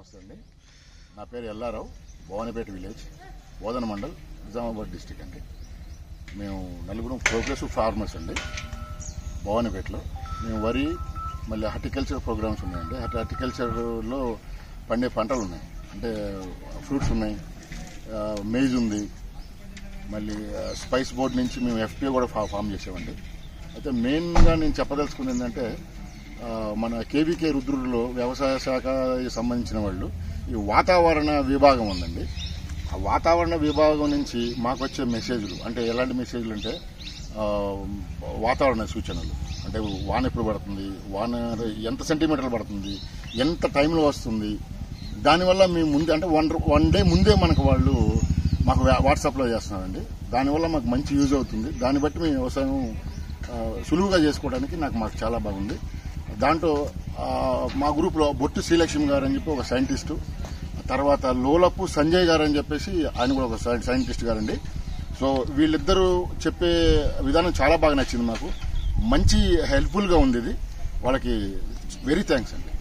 నమస్తే అండి. నా పేరు ఎల్లారావు, భవానీపేట విలేజ్, బోధన మండల్, నిజామాబాద్ డిస్టిక్ అండి. మేము నలుగురు ప్రోగ్రెసివ్ ఫార్మర్స్ అండి. భవానీపేటలో మేము వరి, మళ్ళీ హార్టికల్చర్ ప్రోగ్రామ్స్ ఉన్నాయండి. హార్టికల్చర్లో పండే పంటలు ఉన్నాయి, అంటే ఫ్రూట్స్ ఉన్నాయి, మేజ్ ఉంది, మళ్ళీ స్పైస్ బోర్డ్ నుంచి మేము ఎఫ్పిఓ కూడా ఫామ్ చేసామండి. అయితే మెయిన్గా నేను చెప్పదలుచుకుంది ఏంటంటే, మన కేవీకే రుద్రులో వ్యవసాయ శాఖకి సంబంధించిన వాళ్ళు ఈ వాతావరణ విభాగం ఉందండి. ఆ వాతావరణ విభాగం నుంచి మాకు వచ్చే మెసేజ్లు, అంటే ఎలాంటి మెసేజ్లు అంటే వాతావరణ సూచనలు, అంటే వాన ఎప్పుడు పడుతుంది, వాన ఎంత సెంటీమీటర్లు పడుతుంది, ఎంత టైంలో వస్తుంది, దానివల్ల మేము ముందే అంటే వన్ డే ముందే మనకు వాళ్ళు మాకు వాట్సాప్లో చేస్తున్నారండి. దానివల్ల మాకు మంచి యూజ్ అవుతుంది. దాన్ని బట్టి మేము వ్యవసాయం సులువుగా చేసుకోవడానికి మాకు చాలా బాగుంది. దాంట్లో మా గ్రూప్లో బొట్టు శ్రీలక్ష్మి గారు అని చెప్పి ఒక సైంటిస్టు, తర్వాత లోలపు సంజయ్ గారు అని చెప్పేసి ఆయన కూడా ఒక సైంటిస్ట్ గారండి. సో వీళ్ళిద్దరూ చెప్పే విధానం చాలా బాగా నచ్చింది మాకు, మంచి హెల్ప్ఫుల్గా ఉంది. ఇది వాళ్ళకి వెరీ థ్యాంక్స్ అండి.